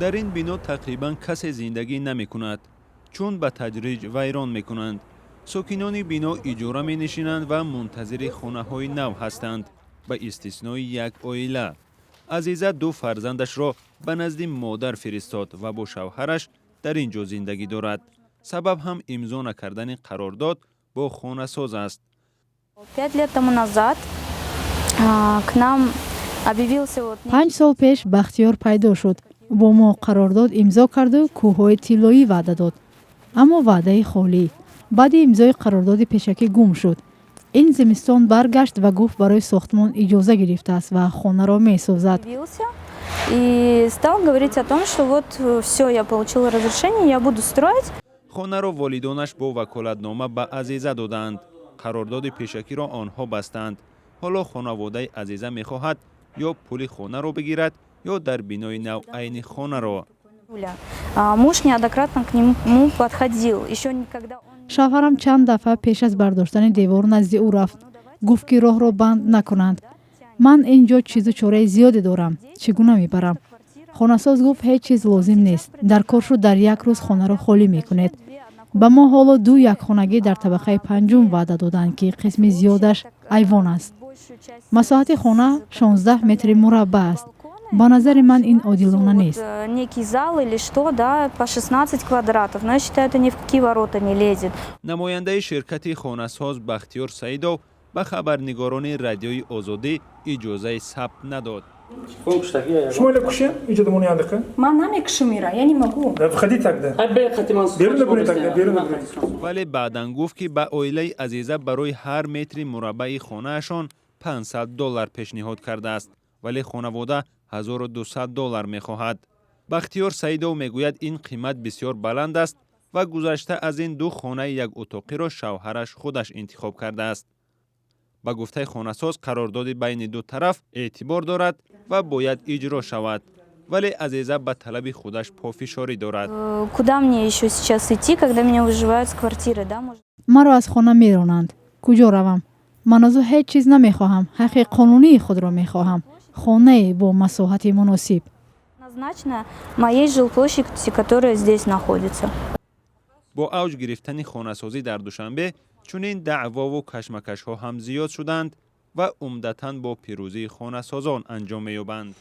در این بنا تقریبا کسی زندگی نمی کند چون به تدریج ویران می کنند. ساکنان بنا اجاره می نشینند و منتظر خانه های نو هستند به استثنای یک عائله. عزیزه 2 فرزندش را به نزد مادر فرستاد و با شوهرش در اینجا زندگی دارد. سبب هم امضا نکردن قرارداد با خانه ساز است. 5 лет тому назад к нам объявился 5 سال پیش بختیار پیدا شد. با ما قرارداد امضا کرد و کوههای طلایی وعده داد. اما وعده خالی. بعد امضای قرارداد پیشکی گم شد. این زمستان برگشت و گفت برای ساختمان اجازه گرفته است و خانه را می سازد. и стал говорить о том, что вот все, я получила разрешение, я буду строить. خانه را والدانش با وکالتنامه به عزیزه دادند. قرارداد پیشکی را آنها بستند. حالا خانواده عزیزه می خواهد یا پول خانه را بگیرد یا در بینای نو عین خانه را. Муж неоднократно к нему подходил. Еще никогда он شوهرم چند دفعه پیش از برداشتن دیوار نزد او رفت. گفت که راه را بند نکنند. من اینجا چیز و چاره زیادی دارم. چگونه میبرم؟ خانه‌ساز گفت هیچ چیز لازم نیست. در کارشو در یک روز خانه را خالی میکنید. به ما حالا 2 یک خانگی در طبقه 5 وعده دادند که قسم زیادش ایوان است. مساحت خانه 16 متر مربع است. به نظر من این عادلانه نیست. некий зал или что, да, по 16 квадратов, но я считаю, это ни в какие ворота не лезет. نماینده شرکت خانه‌ساز بختیار سعیدов به خبرنگاران رادیوی آزادی اجازه ثبت نداد. شما ile kuşun iyice de bunu yandık. Manam ekşimira, я не могу. Khadi takdı. Birini de bunu takdı, birini de bunu. ولی بعداً گفت که به عائله عزیزه برای هر متر مربع خانه‌شان $500 پیشنهاد کرده است ولی خانواده $1200 می‌خواهد. بختیار سعیدov میگوید این قیمت بسیار بلند است و گذشته از این 2 خانه یک اتاقی را شوهرش خودش انتخاب کرده است. با گفته خانه‌ساز قرارداد بین 2 طرف اعتبار دارد و باید اجرا شود. ولی عزیزه به طلب خودش پافشاری دارد. Куда мне еще сейчас идти, когда меня выживают с квартиры, да, может? مرا از خانه میرانند. کجا روم؟ من از او هیچ چیز نمیخواهم. حق قانونی خود را میخواهم. خانه با مساحت مناسب. Однозначно моей жилплощади, которая здесь находится. با اوج گرفتن خانه‌سازی در دوشنبه چنین دعوا و کشمکش‌ها هم زیاد شدند و عمدتاً با پیروزی خانه‌سازان انجام می‌یابند.